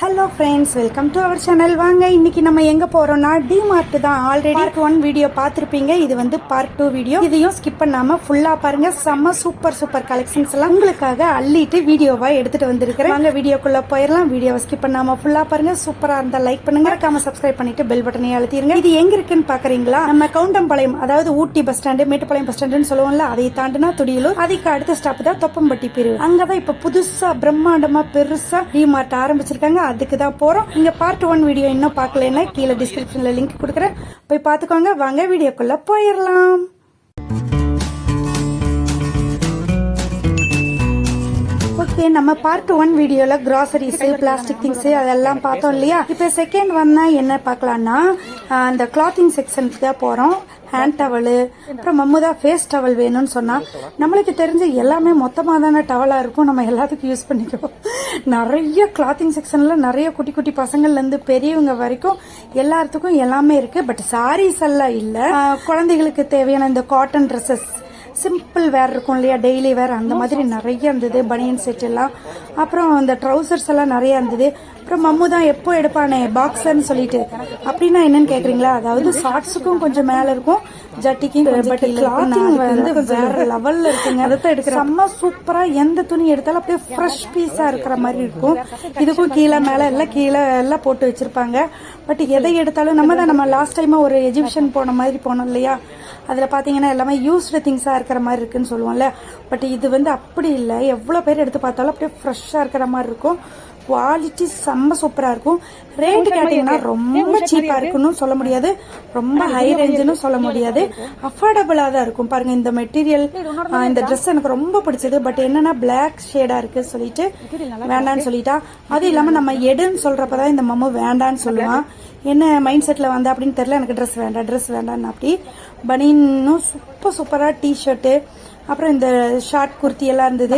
Hello friends, welcome to our channel. வாங்க இன்னைக்கு நம்ம எங்க போறோம்னா டிமார்ட் தான். ஆல்ரெடி பார்ட் 1 வீடியோ பார்த்துருப்பீங்க. இது வந்து பார்ட் 2 வீடியோ. இதையும் ஸ்கிப் பண்ணாம ஃபுல்லா பாருங்க. செம்ம சூப்பர் கலெக்ஷன்ஸ் எல்லாம் உங்களுக்காக அள்ளிட்டு வீடியோவா எடுத்துட்டு வந்திருக்கிறேன். வாங்க வீடியோக்குள்ள போயிடலாம். வீடியோவை ஸ்கிப் பண்ணாம ஃபுல்லா பாருங்க. சூப்பரா இருந்தா லைக் பண்ணுங்க, மறக்காம சப்ஸ்கிரைப் பண்ணிட்டு பெல் பட்டனை அழுத்திடுங்க. இது எங்க இருக்குன்னு பாக்குறீங்களா? நம்ம கவுண்டம்பாளையம், அதாவது ஊட்டி பஸ் ஸ்டாண்டு, மேட்டுப்பாளையம் பஸ் ஸ்டாண்டுன்னு சொல்லுவோம்ல, அதை தாண்டினா துடியலூர். அதுக்கு அடுத்த ஸ்டாப் தான் தொப்பம்பட்டி பிரிவு. அங்கதான் இப்ப புதுசா பிரம்மாண்டமா பெருசா டிமார்ட் ஆரம்பிச்சிருக்காங்க. அதுக்கு தான் போறோம். இங்க பார்ட் 1 வீடியோ இன்னும் பார்க்கலன்னா கீழே டிஸ்கிரிப்ஷன்ல லிங்க் கொடுக்குறேன், போய் பார்த்துக்கோங்க. வாங்க வீடியோக்குள்ள போயிடலாம். ஓகே, நம்ம பார்ட் 1 வீடியோல கிராசரிஸ், பிளாஸ்டிக் திங்ஸ் அதெல்லாம் பார்த்தோம் இல்லையா? இப்ப செகண்ட் ஒன்னா என்ன பார்க்கலாம்னா அந்த கிளாத்திங் செக்ஷனுக்கு தான் போறோம். ஹேண்ட் டவலு, அப்புறம் மம்முதா ஃபேஸ் டவல் வேணும்னு சொன்னா நம்மளுக்கு தெரிஞ்ச எல்லாமே மொத்தமாக தானே டவலா இருக்கும், நம்ம எல்லாத்துக்கும் யூஸ் பண்ணிக்கிறோம். நிறைய கிளாத்திங் செக்ஷன்ல நிறைய குட்டி குட்டி பசங்கள்ல இருந்து பெரியவங்க வரைக்கும் எல்லாத்துக்கும் எல்லாமே இருக்கு. பட் சாரீஸ் எல்லாம் இல்ல. குழந்தைகளுக்கு தேவையான இந்த காட்டன் ட்ரெஸ்ஸஸ், சிம்பிள் வேர் இருக்கும் இல்லையா, டெய்லி வேர், அந்த மாதிரி நிறைய இருந்தது. பனியன் செட் எல்லாம், அப்புறம் இந்த ட்ரௌசர்ஸ் எல்லாம் நிறைய இருந்தது. அப்புறம் மம்மு தான் எப்போ எடுப்பானே பாக்ஸர்னு சொல்லிட்டு, அப்படின்னா என்னன்னு கேக்குறீங்களா? அதாவது ஷார்ட்ஸுக்கும் கொஞ்சம் மேல இருக்கும், ஜட்டிக்கும். பட் கிளாத்திங் வந்து வேற லெவல்ல இருக்குங்க. அதை எடுக்கிற செம்ம சூப்பரா. எந்த துணி எடுத்தாலும் அப்படியே ஃப்ரெஷ் பீஸா இருக்கிற மாதிரி இருக்கும். இதுக்கும் கீழே மேல எல்லாம் கீழே எல்லாம் போட்டு வச்சிருப்பாங்க. பட் எதை எடுத்தாலும் நம்ம லாஸ்ட் டைமா ஒரு எஜிபிஷன் போன மாதிரி போனோம் இல்லையா, அதுல பாத்தீங்கன்னா எல்லாமே யூஸ்டு திங்ஸா இருக்கிற மாதிரி இருக்குன்னு சொல்லுவோம்ல. பட் இது வந்து அப்படி இல்லை. எவ்வளவு பேர் எடுத்து பார்த்தாலும் அப்படியே ஃப்ரெஷ்ஷா இருக்கிற மாதிரி இருக்கும். குவாலிட்டி செம்ம சூப்பரா இருக்கும். ரேட் கேட்டீங்கன்னா ரொம்ப சீப்பா இருக்குன்னு சொல்ல முடியாது, ரொம்ப ஹை ரேஞ்சுன்னு சொல்ல முடியாது, அஃபோர்டபுளா தான் இருக்கும். பாருங்க இந்த மெட்டீரியல், இந்த ட்ரெஸ் எனக்கு ரொம்ப பிடிச்சது. பட் என்னன்னா பிளாக் ஷேடா இருக்கு சொல்லிட்டு வேண்டான்னு சொல்லிட்டா. அது இல்லாம நம்ம எடுன்னு சொல்றப்பதான் இந்த மம்மு வேண்டான்னு சொல்லுவான். என்ன மைண்ட் செட்ல வந்தா அப்படின்னு தெரியல. எனக்கு ட்ரெஸ் வேண்டாம் அப்படி. பனியனும் சூப்பரா டிஷர்ட்டு, அப்புறம் இந்த ஷார்ட் குர்த்தி எல்லாம் இருந்தது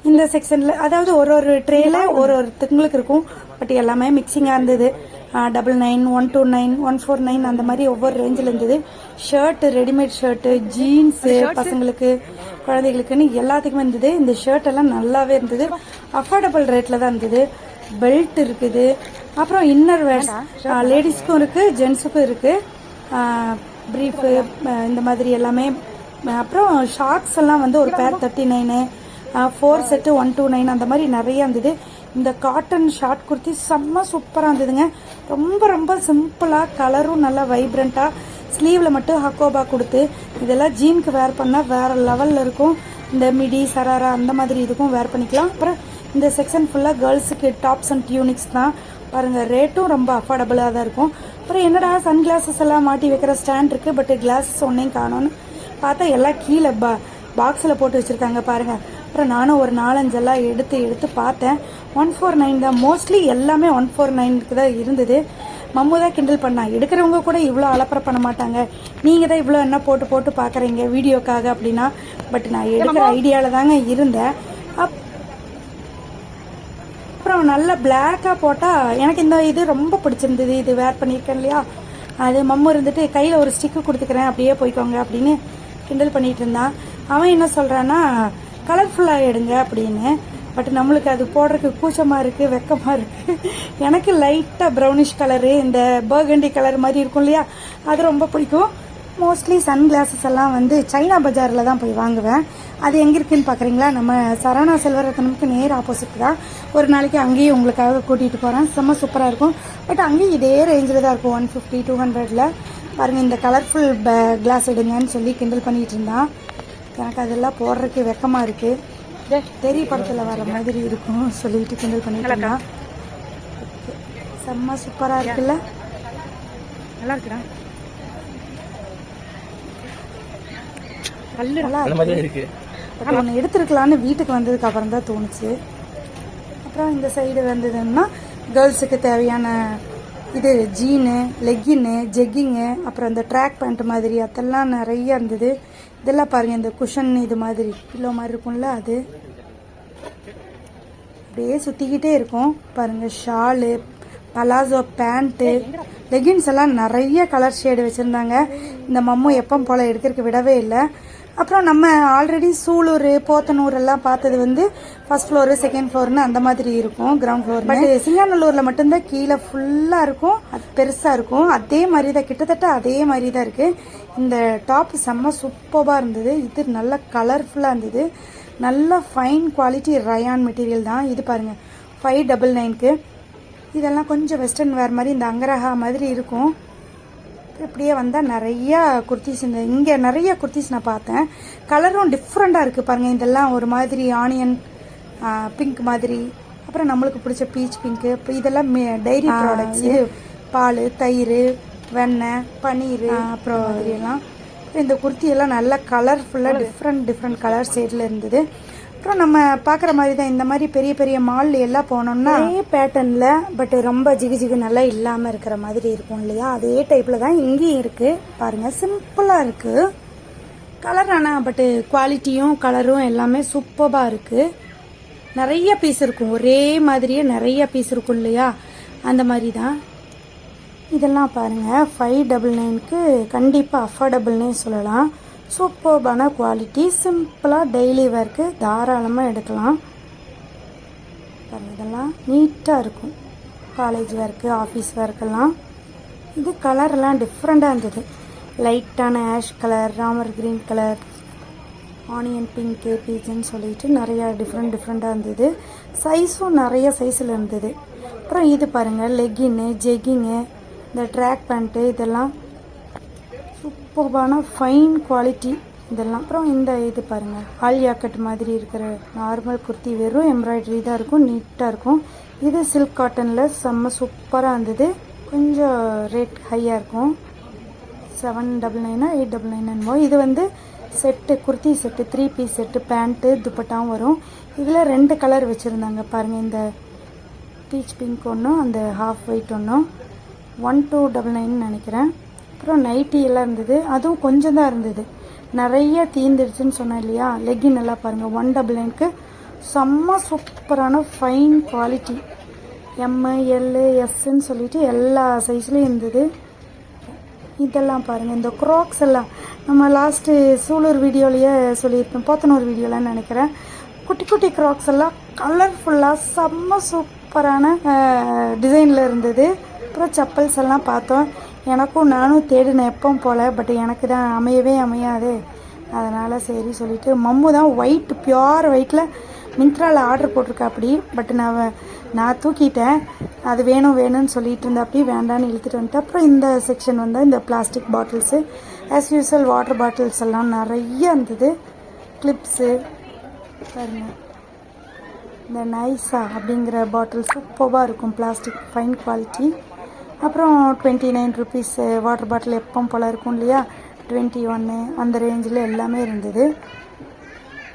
இந்த செக்ஷன்ல. அதாவது ஒரு ட்ரேல ஒரு திங்களுக்கு இருக்கும். பட் எல்லாமே மிக்சிங்கா இருந்தது. 99, 129, 149 அந்த மாதிரி ஒவ்வொரு ரேஞ்சில் இருந்தது. ஷர்ட், ரெடிமேட் ஷர்ட்டு, ஜீன்ஸ், பசங்களுக்கு குழந்தைகளுக்குன்னு எல்லாத்துக்குமே இருந்தது. இந்த ஷர்ட் எல்லாம் நல்லாவே இருந்தது. அஃபோர்டபுள் ரேட்ல தான் இருந்தது. பெல்ட் இருக்குது, அப்புறம் இன்னர் வேர்ஸ் லேடிஸ்க்கும் இருக்கு, ஜென்ஸுக்கும் இருக்கு. பிரீஃபு இந்த மாதிரி எல்லாமே. அப்புறம் ஷார்ட்ஸ் எல்லாம் வந்து ஒரு பேர் 39, 4 செட்டு 129 அந்த மாதிரி நிறைய இருந்தது. இந்த காட்டன் ஷார்ட் குர்த்தி செம்ம சூப்பராக இருந்ததுங்க. ரொம்ப சிம்பிளா, கலரும் நல்லா வைப்ரண்டா, ஸ்லீவ்ல மட்டும் ஹக்கோபா கொடுத்து இதெல்லாம் ஜீனுக்கு வேர் பண்ணா வேற லெவல்ல இருக்கும். இந்த மிடி, சராரா அந்த மாதிரி இதுக்கும் வேர் பண்ணிக்கலாம். அப்புறம் இந்த செக்ஷன் ஃபுல்லா கேர்ள்ஸுக்கு டாப்ஸ் அண்ட் டியூனிக்ஸ் தான். பாருங்க ரேட்டும் ரொம்ப அஃபோர்டபுளாக தான் இருக்கும். அப்புறம் என்னடா சன் கிளாஸஸ் எல்லாம் மாட்டி வைக்கிற ஸ்டாண்ட் இருக்கு, பட் கிளாஸஸ் ஒன்னையும் காணோன்னு பார்த்தா எல்லாம் கீழே பாக்ஸில் போட்டு வச்சிருக்காங்க பாருங்க. அப்புறம் நானும் ஒரு 4-5 எல்லாம் எடுத்து பார்த்தேன். 149 தான் மோஸ்ட்லி எல்லாமே 149க்கு தான் இருந்தது. மம்மு தான் கிண்டல் பண்ணா, எடுக்கிறவங்க கூட இவ்வளோ அலப்பறை பண்ண மாட்டாங்க, நீங்க தான் இவ்வளோ என்ன போட்டு பார்க்குறீங்க வீடியோக்காக அப்படின்னா. பட் நான் எடுக்கிற ஐடியாவில் தாங்க இருந்தேன். அப்புறம் நல்ல பிளாக்கா போட்டா எனக்கு இந்த இது ரொம்ப பிடிச்சிருந்தது. இது வேர் பண்ணியிருக்கேன் இல்லையா, அது மம்மு இருந்துட்டு கையில் ஒரு ஸ்டிக்கு கொடுத்துக்கிறேன், அப்படியே போய்க்கோங்க அப்படின்னு கிண்டல் பண்ணிட்டு இருந்தான். அவன் என்ன சொல்றான்னா கலர்ஃபுல்லாக எடுங்க அப்படின்னு. பட் நம்மளுக்கு அது போடுறதுக்கு கூச்சமாக இருக்குது, வெக்கமாக இருக்குது. எனக்கு லைட்டாக ப்ரௌனிஷ் கலரு, இந்த பர்கண்டி கலர் மாதிரி இருக்கும் இல்லையா, அது ரொம்ப பிடிக்கும். மோஸ்ட்லி சன் கிளாஸஸ் எல்லாம் வந்து சைனா பஜாரில் தான் போய் வாங்குவேன். அது எங்கே இருக்குன்னு பார்க்குறீங்களா? நம்ம சரவணா செல்வரத்னமுக்கு நேர் ஆப்போசிட் தான். ஒரு நாளைக்கு அங்கேயும் உங்களுக்காக கூட்டிகிட்டு போகிறேன். செம்ம சூப்பராக இருக்கும். பட் அங்கேயும் இதே ரேஞ்சில் தான் இருக்கும், 150, 200ல். பாருங்கள் இந்த கலர்ஃபுல் கிளாஸ் எடுங்கன்னு சொல்லி கிண்டல் பண்ணிகிட்டு இருந்தான். எனக்கு அதெல்லாம் போடுறதுக்கு வெக்கமாக இருக்குது, தெரிய படத்தில் வர மாதிரி இருக்கும் சொல்லிட்டு கிண்டல் பண்ணிட்டு இருந்தான். செம்ம சூப்பராக இருக்குல்ல, நல்லா இருக்குடா, ஒன்று எடுத்துருக்கலான்னு வீட்டுக்கு வந்ததுக்கு அப்புறம் தான் தோணுச்சு. அப்புறம் இந்த சைடு வந்ததுன்னா கேர்ள்ஸுக்கு தேவையான இது ஜீனு, லெக்கின்னு, ஜெக்கிங்கு, அப்புறம் இந்த ட்ராக் பேண்ட் மாதிரி அதெல்லாம் நிறைய இருந்தது. இதெல்லாம் பாருங்க, இந்த குஷன் இது மாதிரி பில்லோ மாதிரி இருக்கும்ல, அது அப்படியே சுத்திக்கிட்டே இருக்கும் பாருங்க. ஷாலு, பலாசோ பேண்ட்டு, லெகின்ஸ் எல்லாம் நிறைய கலர் ஷேடு வச்சிருந்தாங்க. இந்த மம்மு எப்பவும் போல எடுக்கிறதுக்கு விடவே இல்லை. அப்புறம் நம்ம ஆல்ரெடி சூலூர் போத்தனூர் எல்லாம் பார்த்தது வந்து ஃபர்ஸ்ட் ஃப்ளோரு செகண்ட் ஃப்ளோர்னு அந்த மாதிரி இருக்கும் கிரவுண்ட் ஃப்ளோர். பட் சிங்காநல்லூரில் மட்டும்தான் கீழே ஃபுல்லாக இருக்கும், அது பெருசாக இருக்கும். அதே மாதிரி தான், கிட்டத்தட்ட அதே மாதிரி தான் இருக்குது. இந்த டாப் செம்ம சூப்பராக இருந்தது. இது நல்ல கலர்ஃபுல்லாக இருந்தது. நல்ல ஃபைன் குவாலிட்டி ரயான் மெட்டீரியல் தான். இது பாருங்கள் 599க்கு. இதெல்லாம் கொஞ்சம் வெஸ்டர்ன் வேர் மாதிரி இந்த அங்கரஹா மாதிரி இருக்கும். இப்படியே வந்தால் நிறையா குர்த்திஸ், இங்கே நிறைய குர்த்திஸ் நான் பார்த்தேன். கலரும் டிஃப்ரெண்ட்டாக இருக்குது பாருங்கள். இதெல்லாம் ஒரு மாதிரி ஆனியன் பிங்க் மாதிரி, அப்புறம் நம்மளுக்கு பிடிச்ச பீச் பிங்க்கு. இப்போ இதெல்லாம் டைரி ப்ராடக்ட்ஸ், இது பால், தயிர், வெண்ணெய், பன்னீர், அப்புறம் மாதிரியெல்லாம். இந்த குர்த்தியெல்லாம் நல்ல கலர்ஃபுல்லாக டிஃப்ரெண்ட் கலர் ஷேடில் இருந்தது. அப்புறம் நம்ம பார்க்குற மாதிரி தான் இந்த மாதிரி பெரிய பெரிய மால் எல்லாம் போனோம்னா அதே பேட்டர்னில் பட் ரொம்ப ஜிகு நல்லா இல்லாமல் இருக்கிற மாதிரி இருக்கும் இல்லையா, அதே டைப்பில் தான் இங்கேயும் இருக்குது பாருங்கள். சிம்பிளாக இருக்குது கலர், ஆனால் பட்டு குவாலிட்டியும் கலரும் எல்லாமே சூப்பராக இருக்குது. நிறைய பீஸ் இருக்கும், ஒரே மாதிரியே நிறைய பீஸ் இருக்கும் இல்லையா, அந்த மாதிரி தான். இதெல்லாம் பாருங்கள் 599க்கு கண்டிப்பாக அஃபோர்டபுள்னே சொல்லலாம். சூப்பர்பான குவாலிட்டி, சிம்பிளாக டெய்லி வேர்க்கு தாராளமாக எடுக்கலாம். இதெல்லாம் நீட்டாக இருக்கும், காலேஜ் வேர்க்கு, ஆஃபீஸ் வேர்க்கெல்லாம். இது கலரெல்லாம் டிஃப்ரெண்ட்டாக இருந்தது. லைட்டான ash colour, Ramar green colour, onion pink, பீச்சுன்னு சொல்லிட்டு நிறையா டிஃப்ரெண்ட்டாக இருந்தது. சைஸும் நிறைய சைஸில் இருந்தது. அப்புறம் இது பாருங்கள் லெக்கின்னு, ஜெக்கிங்கு, இந்த ட்ராக் பேண்ட்டு, இதெல்லாம் சூப்பர்பான ஃபைன் குவாலிட்டி இதெல்லாம். அப்புறம் இந்த இது பாருங்கள் ஆலியா கட் மாதிரி இருக்கிற நார்மல் குர்த்தி, வெறும் எம்ப்ராய்டரி தான் இருக்கும், நீட்டாக இருக்கும். இது சில்க் காட்டனில் செம்ம சூப்பராக இருந்தது. கொஞ்சம் ரேட் ஹையாக இருக்கும், 799 899. இது வந்து set, kurti set, 3 piece set, pant துப்பட்டாவும் வரும். இதில் 2 கலர் வச்சுருந்தாங்க பாருங்கள். இந்த பீச் பிங்க் ஒன்றும், அந்த ஹாஃப் ஒயிட் ஒன்றும். 1299 நினைக்கிறேன். அப்புறம் நைட்டி எல்லாம் இருந்தது, அதுவும் கொஞ்சம் தான் இருந்தது, நிறைய தீந்துடுச்சுன்னு சொன்னேன் இல்லையா. லெக்கின் எல்லாம் பாருங்கள் 199க்கு செம்ம சூப்பரான ஃபைன் குவாலிட்டி. ML, Sன்னு சொல்லிட்டு எல்லா சைஸ்லேயும் இருந்தது. இதெல்லாம் பாருங்கள், இந்த க்ராக்ஸ் எல்லாம் நம்ம லாஸ்ட்டு சூலூர் வீடியோலையே சொல்லியிருப்பேன், போத்தனூர் வீடியோலன்னு நினைக்கிறேன். குட்டி குட்டி க்ராக்ஸ் எல்லாம் கலர்ஃபுல்லாக செம்ம சூப்பரான டிசைனில் இருந்தது. அப்புறம் செப்பல்ஸ் எல்லாம் பார்த்தோம். எனக்கும் நானும் தேடினேன் எப்பவும் போல், பட் எனக்கு தான் அமையாது. அதனால் சரி சொல்லிவிட்டு மம்மு தான் ஒயிட், பியூர் ஒயிட்டில் மிந்த்ராவில் ஆர்டர் போட்டிருக்காப்படி. பட் நான் தூக்கிட்டேன், அது வேணும்னு சொல்லிட்டு இருந்தாப்படி, வேண்டான்னு இழுத்துட்டு வந்துட்டு. அப்புறம் இந்த செக்ஷன் வந்து இந்த plastic bottles, as usual water bottles எல்லாம் நிறைய இருந்தது. கிளிப்ஸு பாருங்கள், இந்த நைஸா அப்படிங்கிற பாட்டில் சூப்பராக இருக்கும், பிளாஸ்டிக் ஃபைன் குவாலிட்டி. அப்புறம் 29 ருபீஸ் வாட்டர் பாட்டில் எப்பவும் போல் இருக்கும் இல்லையா, 21 அந்த ரேஞ்சில் எல்லாமே இருந்தது.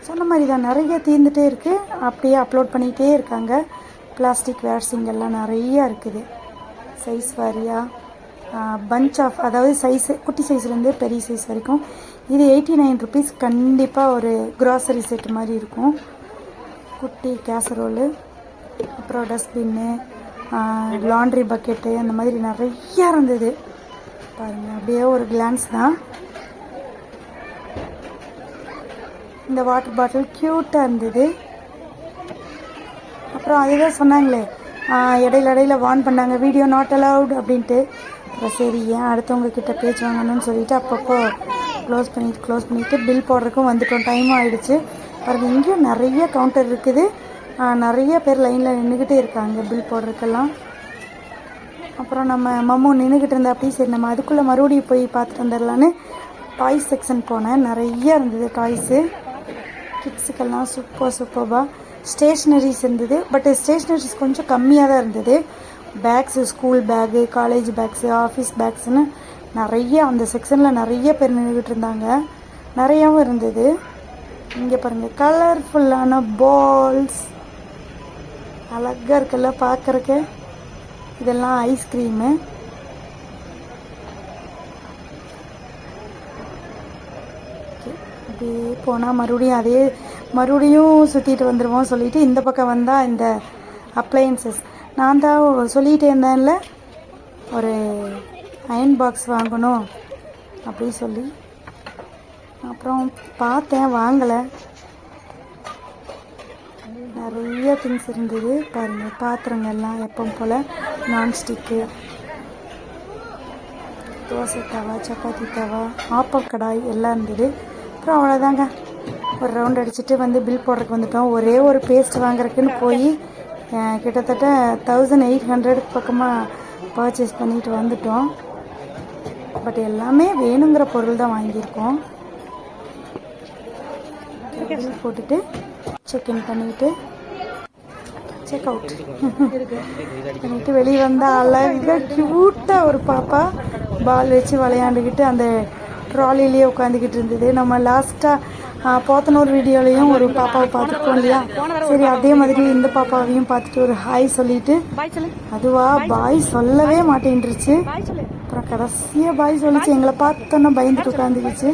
சொன்ன மாதிரி தான் நிறைய தீர்ந்துட்டே இருக்குது, அப்படியே அப்லோட் பண்ணிகிட்டே இருக்காங்க. பிளாஸ்டிக் வேர்ஸிங் எல்லாம் நிறையா இருக்குது, சைஸ் வாரியாக பஞ்ச் ஆஃப், அதாவது சைஸு குட்டி சைஸ்லேருந்து பெரிய சைஸ் வரைக்கும். இது 89 ருபீஸ். கண்டிப்பாக ஒரு க்ராசரி செட் மாதிரி இருக்கும். குட்டி கேசரோலு, அப்புறம் டஸ்ட்பின்னு, லாண்ட்ரி பக்கெட்டு, அந்த மாதிரி நிறையா இருந்தது பாருங்கள். அப்படியே ஒரு கிளான்ஸ் தான். இந்த வாட்டர் பாட்டில் க்யூட்டாக இருந்தது. அப்புறம் அதுதான் சொன்னாங்களே, இடையில வார்ன் பண்ணாங்க, வீடியோ நாட் அலவுட் அப்படின்ட்டு. அப்புறம் சரி ஏன் அடுத்தவங்க கிட்ட பேச்சு வாங்கணும்னு சொல்லிட்டு அப்பப்போ க்ளோஸ் பண்ணிவிட்டு பில் போடுறதுக்கும் வந்துட்டோம். டைமும் ஆகிடுச்சு பாருங்கள். இங்கேயும் நிறைய கவுண்டர் இருக்குது, நிறைய பேர் லைனில் நின்றுக்கிட்டே இருக்காங்க பில் போடுறதுக்கெல்லாம். அப்புறம் நம்ம மம்மு நின்றுக்கிட்டு இருந்தா அப்படி, சரி நம்ம அதுக்குள்ளே மறுபடியும் போய் பார்த்துட்டு வந்துடலான்னு டாய்ஸ் செக்ஷன் போனேன். நிறைய இருந்தது டாய்ஸு, கிட்ஸுக்கெல்லாம் சூப்பராக. ஸ்டேஷ்னரிஸ் இருந்தது, பட் ஸ்டேஷ்னரிஸ் கொஞ்சம் கம்மியாக தான் இருந்தது. Bags, school bag, college bags, office பேக்ஸுன்னு நிறைய அந்த செக்ஷனில் நிறைய பேர் நின்றுக்கிட்டு இருந்தாங்க. நிறையாவும் இருந்தது. இங்கே பாருங்கள், கலர்ஃபுல்லான பால்ஸ் அழகாக இருக்குல்ல பார்க்குறக்கு. இதெல்லாம் ஐஸ்கிரீமு. அப்படியே போனால் மறுபடியும் சுற்றிட்டு வந்துடுவோம் சொல்லிட்டு இந்த பக்கம் வந்தால் இந்த அப்ளையன்சஸ். நான் தான் சொல்லிகிட்டே இருந்தேன்ல, ஒரு அயன் பாக்ஸ் வாங்கணும் அப்படி சொல்லி அப்புறம் பார்த்தேன், வாங்கலை. நிறைய திங்ஸ் இருந்தது பாருங்கள். பாத்திரங்கள்லாம் எப்பவும் போல் நான்ஸ்டிக்கு, தோசை தவா, சப்பாத்தி தவா, ஆப்பக்கடாய் எல்லாம் இருந்தது. அப்புறம் அவ்வளோதாங்க, ஒரு ரவுண்ட் அடிச்சுட்டு வந்து பில் போடுறதுக்கு வந்துட்டோம். ஒரே ஒரு பேஸ்ட் வாங்குறதுக்குன்னு போய் கிட்டத்தட்ட 1800 பக்கமாக பர்ச்சேஸ் பண்ணிட்டு வந்துட்டோம். பட் எல்லாமே வேணுங்கிற பொருள் தான் வாங்கியிருக்கோம். பில் போட்டுட்டு செக்இன் பண்ணிவிட்டு செக் அவுட் பண்ணிட்டு வெளியே வந்தால் அழகாக க்யூட்டாக ஒரு பாப்பா பால் வச்சு விளையாண்டுக்கிட்டு அந்த ட்ராலிலேயே உட்காந்துக்கிட்டு இருந்தது. நம்ம லாஸ்ட்டாக போத்தனூர் வீடியோலையும் ஒரு பாப்பாவை பார்த்துருக்கோம் இல்லையா, சரி அதே மாதிரி இந்த பாப்பாவையும் பார்த்துட்டு ஒரு ஹாய் சொல்லிட்டு, அதுவா பாய் சொல்லவே மாட்டேன்ருச்சு. அப்புறம் கடைசியாக பாய் சொல்லிச்சு. எங்களை பார்த்தோன்னா பயந்துட்டு உட்காந்துக்கிச்சு.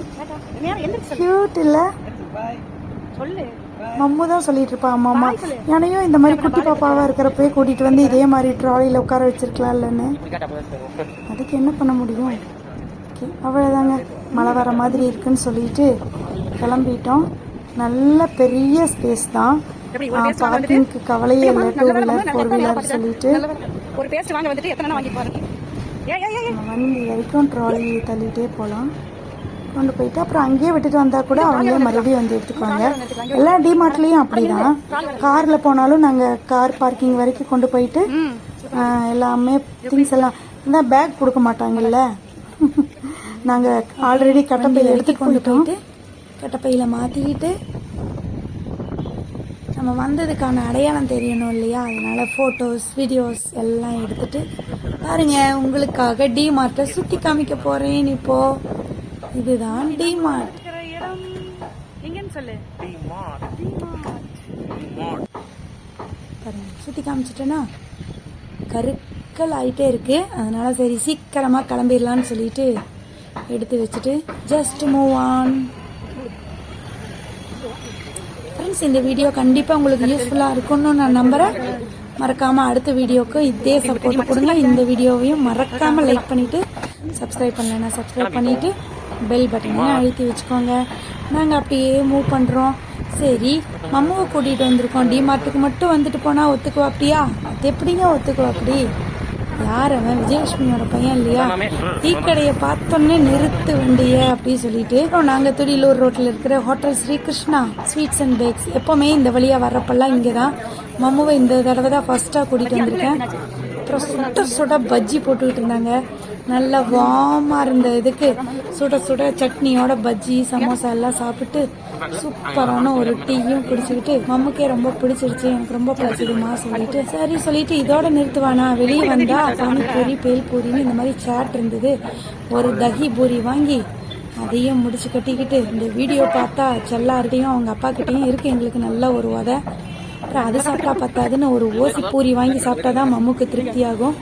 க்யூட் இல்லை? மம்மு தான் சொல்லிட்டு இருப்பா, அம்மா அம்மா ஏனையும் இந்த மாதிரி குட்டி பாப்பாவாக இருக்கிறப்பவே கூட்டிகிட்டு வந்து இதே மாதிரி ட்ராலியில் உட்கார வச்சிருக்கலாம் இல்லைன்னு. அதுக்கு என்ன பண்ண முடியும்? ஓகே, அவ்வளோதாங்க. மழை வர மாதிரி இருக்குன்னு சொல்லிட்டு கிளம்பிட்டோம். நல்ல பெரிய ஸ்பேஸ் தான், பார்க்கிங்க்கு கவலையே இல்லை. 2 வீலர் 4 வீலர் சொல்லிட்டு வண்டி வரைக்கும் ட்ராலி தள்ளிகிட்டே போகலாம். கொண்டு போயிட்டு அப்புறம் அங்கேயே விட்டுட்டு வந்தால் கூட அவங்களே மறுபடியும் வந்து எடுத்துக்குவாங்க. எல்லா டிமார்ட்லேயும் அப்படி தான். காரில் போனாலும் நாங்கள் கார் பார்க்கிங் வரைக்கும் கொண்டு போயிட்டு எல்லாமே திங்ஸ் எல்லாம் இந்த பேக் கொடுக்க மாட்டாங்கல்ல, நாங்கள் ஆல்ரெடி கட்டப்பையில் எடுத்து கொண்டு போயிட்டு கட்டப்பையில் மாற்றிக்கிட்டு நம்ம வந்ததுக்கான அடையாளம் தெரியணும் இல்லையா, அதனால் ஃபோட்டோஸ் வீடியோஸ் எல்லாம் எடுத்துகிட்டு பாருங்க உங்களுக்காக டிமார்ட்டை சுற்றி காமிக்க போகிறேன். இப்போது இதுதான் டிமார்ட். பாருங்க சுற்றி காமிச்சிட்டேன்னா கருக்கல் ஆகிட்டே இருக்கு. அதனால சரி சீக்கிரமாக கிளம்பிடலான்னு சொல்லிட்டு எடுத்து வச்சுட்டு ஜஸ்ட் மூவ் ஆன். ஃப்ரெண்ட்ஸ், இந்த வீடியோ கண்டிப்பாக உங்களுக்கு யூஸ்ஃபுல்லாக இருக்கும்னு நான் நம்புகிறேன். மறக்காமல் அடுத்த வீடியோவுக்கு இதே சப்போர்ட் கொடுங்க. இந்த வீடியோவையும் மறக்காமல் லைக் பண்ணிவிட்டு சப்ஸ்கிரைப் பண்ணலைன்னா சப்ஸ்கிரைப் பண்ணிவிட்டு பெல் பட்டனையும் அழுத்தி வச்சுக்கோங்க. நாங்கள் அப்படியே மூவ் பண்ணுறோம். சரி, மம்மாவை கூட்டிகிட்டு வந்திருக்கோம். டிமார்ட்டுக்கு மட்டும் வந்துட்டு போனால் ஒத்துக்குவா அப்படியா? அது எப்படிங்க ஒத்துக்குவா அப்படி? யார் அவன்? விஜயலட்சுமியோட பையன் இல்லையா? டீ கடையை பார்த்தோன்னே நிறுத்து வண்டியை அப்படின்னு சொல்லிட்டு நாங்கள் துடியலூர் ரோட்டில் இருக்கிற hotel Sri Krishna sweets and bakes, எப்போவுமே இந்த வழியாக வர்றப்பெல்லாம் இங்கே தான். மம்மாவை இந்த தடவை தான் ஃபர்ஸ்ட்டாக கூட்டிகிட்டு வந்திருக்கேன். அப்புறம் சுட சுட பஜ்ஜி போட்டுக்கிட்டு இருந்தாங்க. நல்லா வார்மாக இருந்த இதுக்கு சுட சுட சட்னியோட பஜ்ஜி சமோசா எல்லாம் சாப்பிட்டு சூப்பரான ஒரு டீயும் குடிச்சுக்கிட்டு மம்முக்கே ரொம்ப பிடிச்சிருச்சு, எனக்கு ரொம்ப பிடிச்சதுமா சொல்லிட்டு சரி சொல்லிட்டு இதோட நிறுத்துவானா, வெளியே வந்தா பானிபூரி பேல்பூரின்னு இந்த மாதிரி சாட் இருந்தது. ஒரு தஹி பூரி வாங்கி அதையும் முடிச்சு கட்டிக்கிட்டு இந்த வீடியோ பார்த்தா செல்லார்கிட்டையும் அவங்க அப்பா கிட்டையும் இருக்கு எங்களுக்கு நல்ல ஒரு உதை. அப்புறம் அது சாப்பிட்டா பத்தாதுன்னு ஒரு ஓசி பூரி வாங்கி சாப்பிட்டா தான் மம்முக்கு திருப்தியாகும்.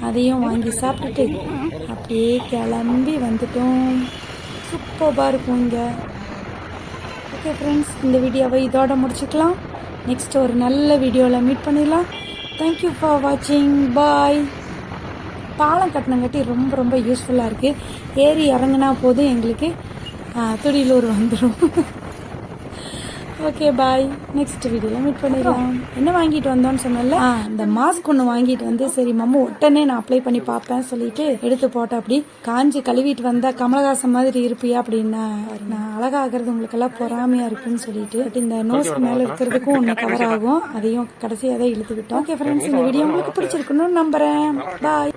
அதையும் வாங்கி சாப்பிட்டுட்டு அப்படியே கிளம்பி வந்துட்டோம். சூப்பராக இருக்கும் இங்கே. ஓகே ஃப்ரெண்ட்ஸ், இந்த வீடியோவை இதோட முடிச்சுக்கலாம். நெக்ஸ்ட் ஒரு நல்ல வீடியோவில் மீட் பண்ணிடலாம். தேங்க்யூ ஃபார் வாட்சிங். பாய். பாலம் கட்டினங்காட்டி ரொம்ப ரொம்ப யூஸ்ஃபுல்லாக இருக்குது. ஏறி இறங்கினா போதும் எங்களுக்கு துடியலூர் வந்துடும். Okay bye. நெக்ஸ்ட் வீடியோவில் மீட் பண்ணிடலாம். என்ன வாங்கிட்டு வந்தோன்னு சொன்னல, இந்த மாஸ்க் ஒன்று வாங்கிட்டு வந்து சரி மம்மு உடனே நான் அப்ளை பண்ணி பார்ப்பேன் சொல்லிட்டு எடுத்து போட்டேன். அப்படி காஞ்சி கழுவிட்டு வந்தா கமலஹாசன் மாதிரி இருப்பியா அப்படின்னா, நான் அழகாகிறது உங்களுக்கு எல்லாம் பொறாமையா இருக்குன்னு சொல்லிட்டு இந்த நோஸ் மேல இருக்கிறதுக்கும் ஒன்று கவர் ஆகும், அதையும் கடைசியாக தான் இழுத்துக்கிட்டோம். ஓகே ஃப்ரெண்ட்ஸ், இந்த வீடியோ உங்களுக்கு பிடிச்சிருக்குன்னு நம்புறேன். பாய்.